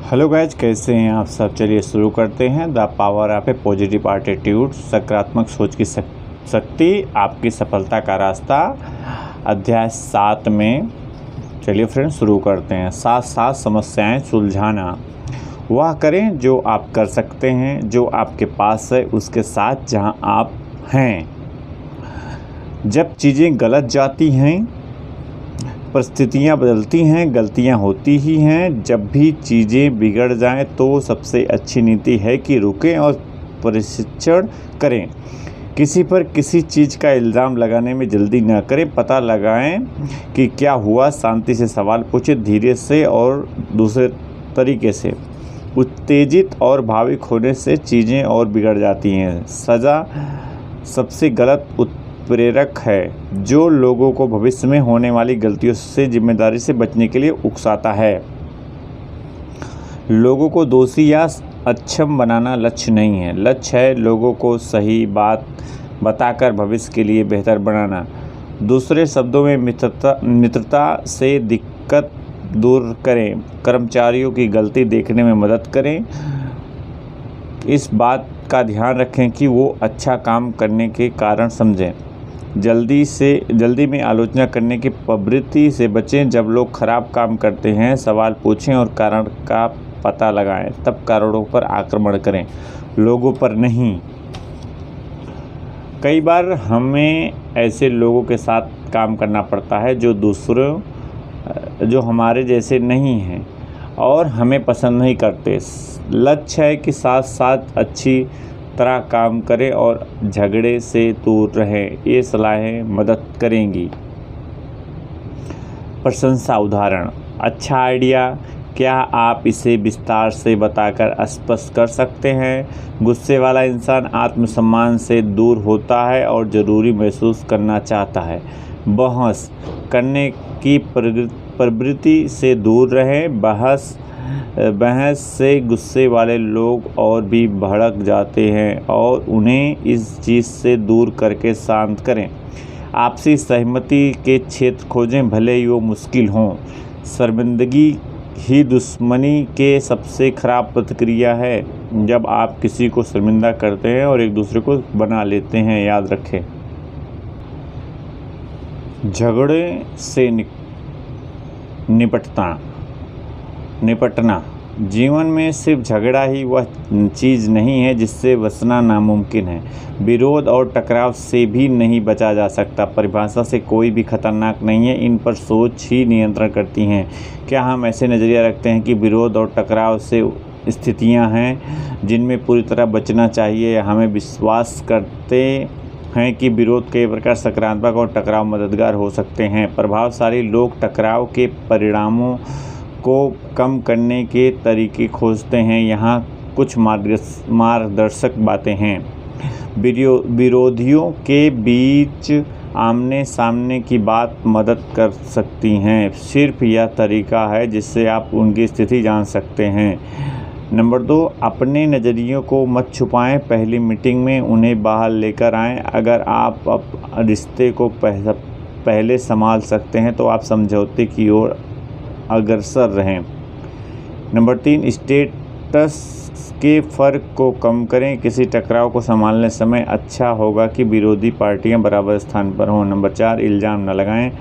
Hello guys, कैसे हैं आप सब। चलिए शुरू करते हैं। The power of A positive attitude, सकारात्मक सोच की शक्ति आपकी सफलता का रास्ता, अध्याय 7 में। चलिए फ्रेंड्स शुरू करते हैं। साथ साथ समस्याएं सुलझाना। वह करें जो आप कर सकते हैं, जो आपके पास है उसके साथ जहां आप हैं। जब चीज़ें गलत जाती हैं, परिस्थितियाँ बदलती हैं, गलतियाँ होती ही हैं। जब भी चीज़ें बिगड़ जाएं तो सबसे अच्छी नीति है कि रुकें और परीक्षण करें। किसी पर किसी चीज़ का इल्ज़ाम लगाने में जल्दी न करें। पता लगाएं कि क्या हुआ, शांति से सवाल पूछें, धीरे से और दूसरे तरीके से। उत्तेजित और भावुक होने से चीज़ें और बिगड़ जाती हैं। सज़ा सबसे गलत प्रेरक है जो लोगों को भविष्य में होने वाली गलतियों से जिम्मेदारी से बचने के लिए उकसाता है। लोगों को दोषी या अक्षम बनाना लक्ष्य नहीं है। लक्ष्य है लोगों को सही बात बताकर भविष्य के लिए बेहतर बनाना। दूसरे शब्दों में मित्रता से दिक्कत दूर करें। कर्मचारियों की गलती देखने में मदद करें। इस बात का ध्यान रखें कि वो अच्छा काम करने के कारण समझें। जल्दी में आलोचना करने की प्रवृत्ति से बचें। जब लोग खराब काम करते हैं, सवाल पूछें और कारण का पता लगाएं, तब कारणों पर आक्रमण करें, लोगों पर नहीं। कई बार हमें ऐसे लोगों के साथ काम करना पड़ता है जो हमारे जैसे नहीं हैं और हमें पसंद नहीं करते। लक्ष्य है कि साथ साथ अच्छी तरह काम करें और झगड़े से दूर रहें। ये सलाहें मदद करेंगी। प्रशंसा उदाहरण। अच्छा आइडिया, क्या आप इसे विस्तार से बताकर स्पष्ट कर सकते हैं। गुस्से वाला इंसान आत्मसम्मान से दूर होता है और ज़रूरी महसूस करना चाहता है। बहस करने की प्रवृत्ति से दूर रहें। बहस से गुस्से वाले लोग और भी भड़क जाते हैं और उन्हें इस चीज़ से दूर करके शांत करें। आपसी सहमति के क्षेत्र खोजें, भले ही वो मुश्किल हों। शर्मिंदगी ही दुश्मनी के सबसे खराब प्रतिक्रिया है। जब आप किसी को शर्मिंदा करते हैं और एक दूसरे को बना लेते हैं, याद रखें। झगड़े से निपटना। जीवन में सिर्फ झगड़ा ही वह चीज़ नहीं है जिससे बचना नामुमकिन है। विरोध और टकराव से भी नहीं बचा जा सकता। परिभाषा से कोई भी खतरनाक नहीं है, इन पर सोच ही नियंत्रण करती हैं। क्या हम ऐसे नज़रिया रखते हैं कि विरोध और टकराव से स्थितियां हैं जिनमें पूरी तरह बचना चाहिए? हमें विश्वास करते हैं कि विरोध कई प्रकार सकारात्मक और टकराव मददगार हो सकते हैं। प्रभावशाली लोग टकराव के परिणामों को कम करने के तरीके खोजते हैं। यहाँ कुछ मार्गदर्शक बातें हैं। विरोधियों के बीच आमने सामने की बात मदद कर सकती हैं। सिर्फ यह तरीका है जिससे आप उनकी स्थिति जान सकते हैं। नंबर 2, अपने नज़रियों को मत छुपाएं। पहली मीटिंग में उन्हें बाहर लेकर आएं। अगर आप रिश्ते को पहले संभाल सकते हैं तो आप समझौते की ओर अग्रसर रहें। नंबर 3, स्टेटस के फ़र्क को कम करें। किसी टकराव को संभालने समय अच्छा होगा कि विरोधी पार्टियां बराबर स्थान पर हों। नंबर 4, इल्ज़ाम न लगाएं।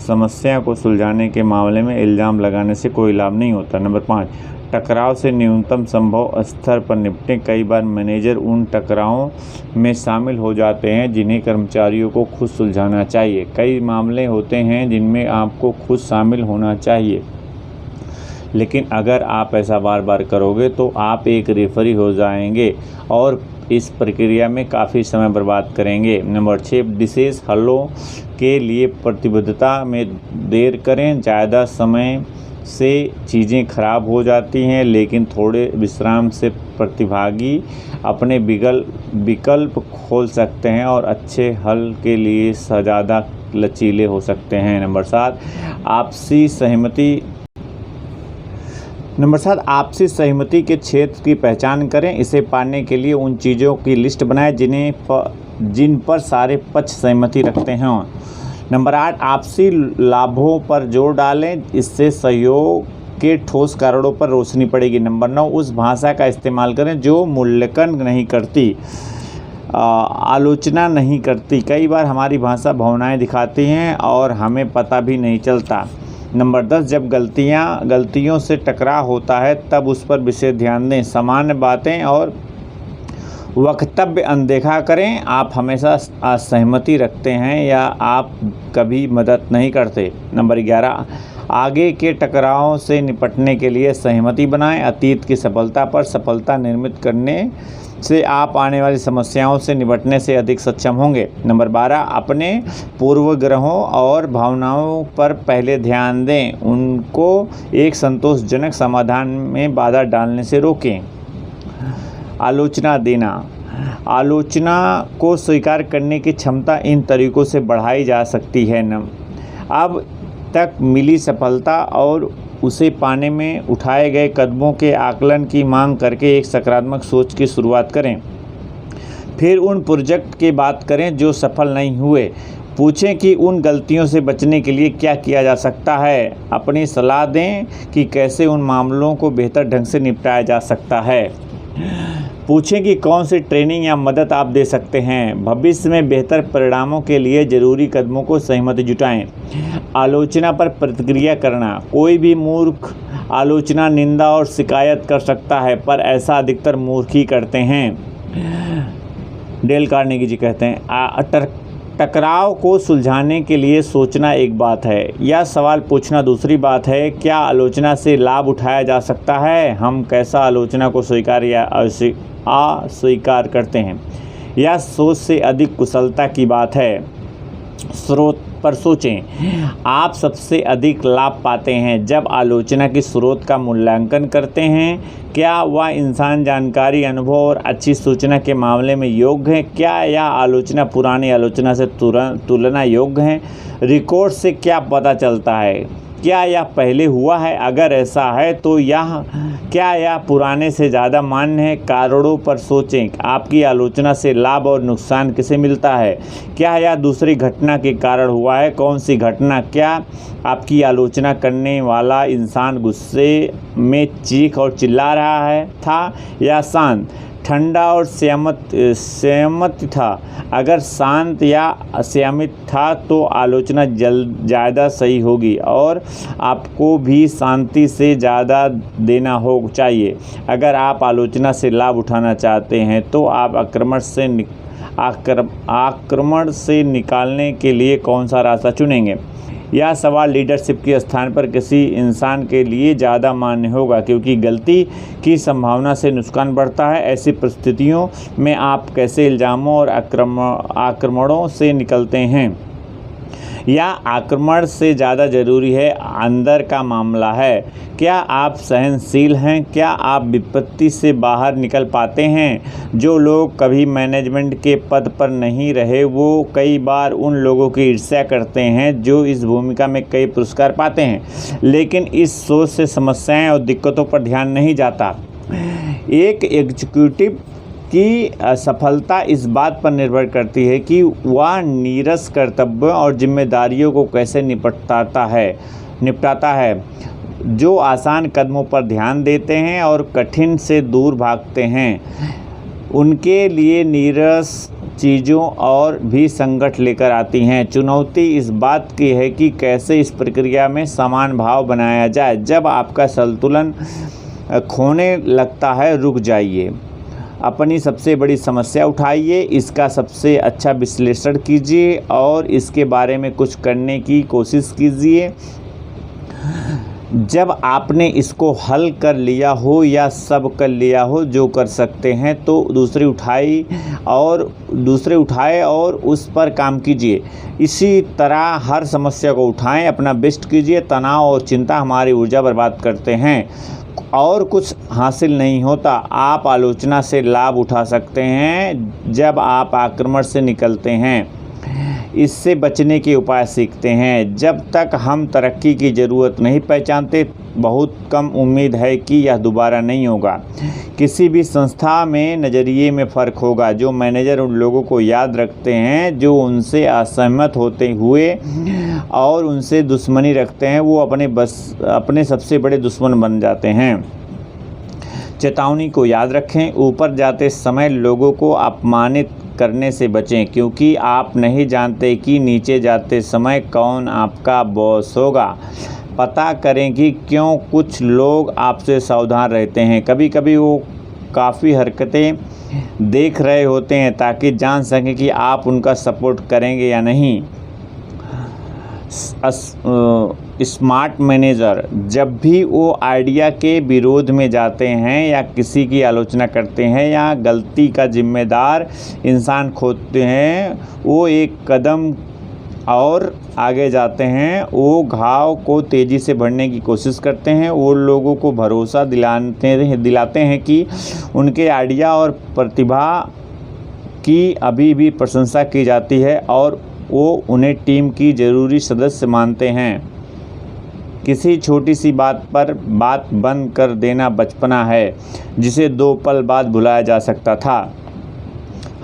समस्या को सुलझाने के मामले में इल्ज़ाम लगाने से कोई लाभ नहीं होता। नंबर 5, टकराव से न्यूनतम संभव स्तर पर निपटें। कई बार मैनेजर उन टकरावों में शामिल हो जाते हैं जिन्हें कर्मचारियों को खुद सुलझाना चाहिए। कई मामले होते हैं जिनमें आपको खुद शामिल होना चाहिए, लेकिन अगर आप ऐसा बार बार करोगे तो आप एक रेफरी हो जाएंगे और इस प्रक्रिया में काफ़ी समय बर्बाद करेंगे। नंबर 6, विशेष हलों के लिए प्रतिबद्धता में देर करें। ज़्यादा समय से चीज़ें खराब हो जाती हैं, लेकिन थोड़े विश्राम से प्रतिभागी अपने विकल्प खोल सकते हैं और अच्छे हल के लिए ज़्यादा लचीले हो सकते हैं। नंबर 7, आपसी सहमति के क्षेत्र की पहचान करें। इसे पाने के लिए उन चीज़ों की लिस्ट बनाएं जिन पर सारे पक्ष सहमति रखते हैं। नंबर 8, आपसी लाभों पर जोर डालें। इससे सहयोग के ठोस कारणों पर रोशनी पड़ेगी। नंबर 9, उस भाषा का इस्तेमाल करें जो मूल्यांकन नहीं करती, आलोचना नहीं करती। कई बार हमारी भाषा भावनाएं दिखाती हैं और हमें पता भी नहीं चलता। नंबर 10, जब गलतियों से टकराव होता है तब उस पर विशेष ध्यान दें। सामान्य बातें और वक्तव्य अनदेखा करें। आप हमेशा असहमति रखते हैं या आप कभी मदद नहीं करते। नंबर 11, आगे के टकराव से निपटने के लिए सहमति बनाएं। अतीत की सफलता पर सफलता निर्मित करने से आप आने वाली समस्याओं से निपटने से अधिक सक्षम होंगे। नंबर 12, अपने पूर्वग्रहों और भावनाओं पर पहले ध्यान दें, उनको एक संतोषजनक समाधान में बाधा डालने से रोकें। आलोचना देना। आलोचना को स्वीकार करने की क्षमता इन तरीकों से बढ़ाई जा सकती है। अब तक मिली सफलता और उसे पाने में उठाए गए कदमों के आकलन की मांग करके एक सकारात्मक सोच की शुरुआत करें। फिर उन प्रोजेक्ट की बात करें जो सफल नहीं हुए। पूछें कि उन गलतियों से बचने के लिए क्या किया जा सकता है। अपनी सलाह दें कि कैसे उन मामलों को बेहतर ढंग से निपटाया जा सकता है। पूछें कि कौन सी ट्रेनिंग या मदद आप दे सकते हैं। भविष्य में बेहतर परिणामों के लिए ज़रूरी कदमों को सहमति जुटाएं। आलोचना पर प्रतिक्रिया करना। कोई भी मूर्ख आलोचना, निंदा और शिकायत कर सकता है, पर ऐसा अधिकतर मूर्ख ही करते हैं। डेल कार्नेगी जी कहते हैं, टकराव को सुलझाने के लिए सोचना एक बात है, यह सवाल पूछना दूसरी बात है। क्या आलोचना से लाभ उठाया जा सकता है? हम कैसा आलोचना को स्वीकार या अस्वीकार करते हैं, यह सोच से अधिक कुशलता की बात है। स्रोत पर सोचें। आप सबसे अधिक लाभ पाते हैं जब आलोचना के स्रोत का मूल्यांकन करते हैं। क्या वह इंसान जानकारी, अनुभव और अच्छी सूचना के मामले में योग्य है? क्या यह आलोचना पुरानी आलोचना से तुलना योग्य है? रिकॉर्ड से क्या पता चलता है? क्या यह पहले हुआ है? अगर ऐसा है तो क्या यह पुराने से ज़्यादा मान्य है? कारणों पर सोचें। आपकी आलोचना से लाभ और नुकसान किसे मिलता है? क्या यह दूसरी घटना के कारण हुआ है? कौन सी घटना? क्या आपकी आलोचना करने वाला इंसान गुस्से में चीख और चिल्ला रहा था या शांत, ठंडा और संयमित था? अगर शांत या असंयमित था तो आलोचना ज़्यादा सही होगी और आपको भी शांति से ज़्यादा देना चाहिए। अगर आप आलोचना से लाभ उठाना चाहते हैं तो आप आक्रमण से निकालने के लिए कौन सा रास्ता चुनेंगे? यह सवाल लीडरशिप के स्थान पर किसी इंसान के लिए ज़्यादा मान्य होगा, क्योंकि गलती की संभावना से नुकसान बढ़ता है। ऐसी परिस्थितियों में आप कैसे इल्ज़ामों और आक्रमणों से निकलते हैं? या आक्रमण से ज़्यादा ज़रूरी है अंदर का मामला है? क्या आप सहनशील हैं? क्या आप विपत्ति से बाहर निकल पाते हैं? जो लोग कभी मैनेजमेंट के पद पर नहीं रहे वो कई बार उन लोगों की ईर्ष्या करते हैं जो इस भूमिका में कई पुरस्कार पाते हैं, लेकिन इस सोच से समस्याएं और दिक्कतों पर ध्यान नहीं जाता। एक एग्जीक्यूटिव की सफलता इस बात पर निर्भर करती है कि वह नीरस कर्तव्यों और जिम्मेदारियों को कैसे निपटाता है। जो आसान कदमों पर ध्यान देते हैं और कठिन से दूर भागते हैं, उनके लिए नीरस चीज़ों और भी संकट लेकर आती हैं। चुनौती इस बात की है कि कैसे इस प्रक्रिया में समान भाव बनाया जाए। जब आपका संतुलन खोने लगता है, रुक जाइए, अपनी सबसे बड़ी समस्या उठाइए, इसका सबसे अच्छा विश्लेषण कीजिए और इसके बारे में कुछ करने की कोशिश कीजिए। जब आपने इसको हल कर लिया हो या सब कर लिया हो जो कर सकते हैं, तो दूसरे उठाए और उस पर काम कीजिए। इसी तरह हर समस्या को उठाएं, अपना बेस्ट कीजिए। तनाव और चिंता हमारी ऊर्जा बर्बाद करते हैं और कुछ हासिल नहीं होता। आप आलोचना से लाभ उठा सकते हैं जब आप आक्रमण से निकलते हैं, इससे बचने के उपाय सीखते हैं। जब तक हम तरक्की की ज़रूरत नहीं पहचानते बहुत कम उम्मीद है कि यह दोबारा नहीं होगा। किसी भी संस्था में नज़रिए में फ़र्क होगा। जो मैनेजर उन लोगों को याद रखते हैं जो उनसे असहमत होते हुए और उनसे दुश्मनी रखते हैं, वो अपने सबसे बड़े दुश्मन बन जाते हैं। चेतावनी को याद रखें, ऊपर जाते समय लोगों को अपमानित करने से बचें, क्योंकि आप नहीं जानते कि नीचे जाते समय कौन आपका बॉस होगा। पता करें कि क्यों कुछ लोग आपसे सावधान रहते हैं। कभी कभी वो काफ़ी हरकतें देख रहे होते हैं ताकि जान सकें कि आप उनका सपोर्ट करेंगे या नहीं। स्मार्ट मैनेजर जब भी वो आइडिया के विरोध में जाते हैं या किसी की आलोचना करते हैं या गलती का जिम्मेदार इंसान खोजते हैं, वो एक कदम और आगे जाते हैं। वो घाव को तेज़ी से भरने की कोशिश करते हैं। वो लोगों को भरोसा दिलाते हैं कि उनके आइडिया और प्रतिभा की अभी भी प्रशंसा की जाती है और वो उन्हें टीम की ज़रूरी सदस्य मानते हैं। किसी छोटी सी बात पर बात बंद कर देना बचपना है जिसे 2 पल बाद भुलाया जा सकता था।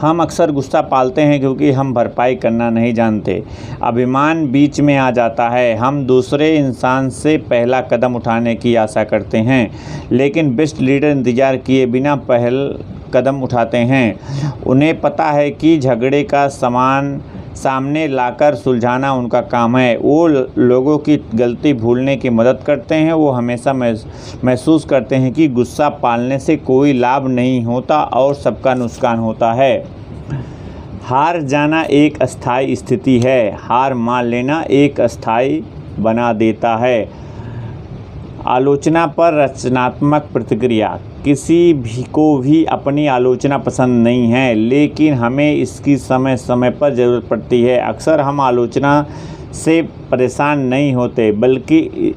हम अक्सर गुस्सा पालते हैं क्योंकि हम भरपाई करना नहीं जानते। अभिमान बीच में आ जाता है। हम दूसरे इंसान से पहला कदम उठाने की आशा करते हैं, लेकिन बेस्ट लीडर इंतज़ार किए बिना पहल कदम उठाते हैं। उन्हें पता है कि झगड़े का सामने लाकर सुलझाना उनका काम है। वो लोगों की गलती भूलने की मदद करते हैं। वो हमेशा महसूस करते हैं कि गुस्सा पालने से कोई लाभ नहीं होता और सबका नुकसान होता है। हार जाना एक अस्थायी स्थिति है, हार मान लेना एक अस्थायी बना देता है। आलोचना पर रचनात्मक प्रतिक्रिया। किसी भी को भी अपनी आलोचना पसंद नहीं है, लेकिन हमें इसकी समय समय पर ज़रूरत पड़ती है। अक्सर हम आलोचना से परेशान नहीं होते, बल्कि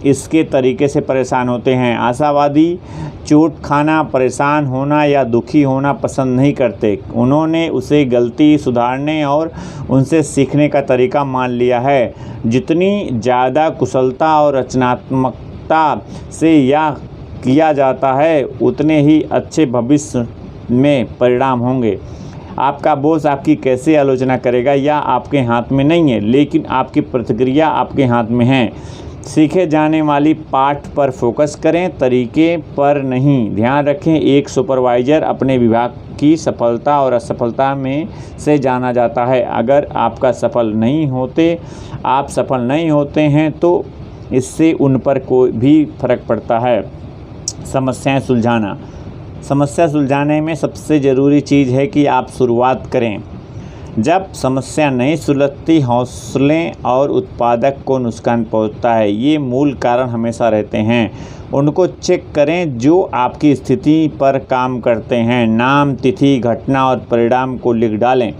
इसके तरीके से परेशान होते हैं। आशावादी चोट खाना, परेशान होना या दुखी होना पसंद नहीं करते। उन्होंने उसे गलती सुधारने और उनसे सीखने का तरीका मान लिया है। जितनी ज़्यादा कुशलता और रचनात्मकता से यह किया जाता है, उतने ही अच्छे भविष्य में परिणाम होंगे। आपका बॉस आपकी कैसे आलोचना करेगा यह आपके हाथ में नहीं है, लेकिन आपकी प्रतिक्रिया आपके हाथ में है। सीखे जाने वाली पाठ पर फोकस करें, तरीके पर नहीं। ध्यान रखें, एक सुपरवाइज़र अपने विभाग की सफलता और असफलता में से जाना जाता है। अगर आप सफल नहीं होते हैं तो इससे उन पर कोई भी फर्क पड़ता है। समस्याएं सुलझाना। समस्या सुलझाने में सबसे ज़रूरी चीज़ है कि आप शुरुआत करें। जब समस्या नहीं सुलझती, हौसले और उत्पादक को नुकसान पहुंचता है। ये मूल कारण हमेशा रहते हैं। उनको चेक करें जो आपकी स्थिति पर काम करते हैं। नाम, तिथि, घटना और परिणाम को लिख डालें।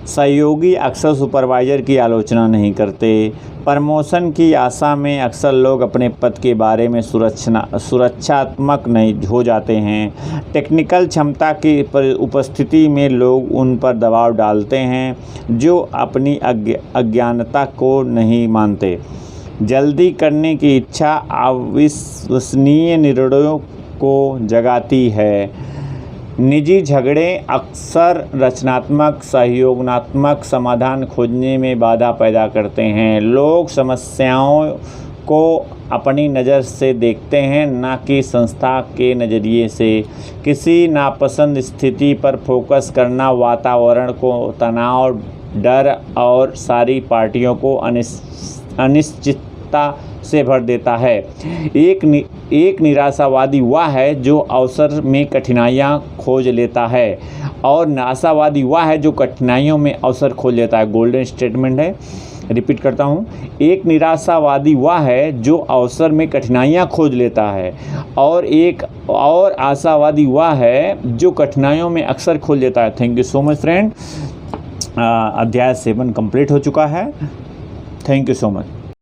सहयोगी अक्सर सुपरवाइज़र की आलोचना नहीं करते। प्रमोशन की आशा में अक्सर लोग अपने पद के बारे में सुरक्षात्मक नहीं हो जाते हैं। टेक्निकल क्षमता की उपस्थिति में लोग उन पर दबाव डालते हैं जो अपनी अज्ञानता को नहीं मानते। जल्दी करने की इच्छा अविश्वसनीय निर्णयों को जगाती है। निजी झगड़े अक्सर रचनात्मक, सहयोगात्मक समाधान खोजने में बाधा पैदा करते हैं। लोग समस्याओं को अपनी नज़र से देखते हैं, ना कि संस्था के नज़रिए से। किसी नापसंद स्थिति पर फोकस करना वातावरण को तनाव, डर और सारी पार्टियों को अनिश्चितता से भर देता है। एक निराशावादी वह है जो अवसर में कठिनाइयाँ खोज लेता है और आशावादी वह है जो कठिनाइयों में अवसर खोज लेता है। गोल्डन स्टेटमेंट है, रिपीट करता हूँ। एक निराशावादी वह है जो अवसर में कठिनाइयाँ खोज लेता है और आशावादी वह है जो कठिनाइयों में अक्सर खोज लेता है। Thank you so much friend. अध्याय 7 कंप्लीट हो चुका है। Thank you so much.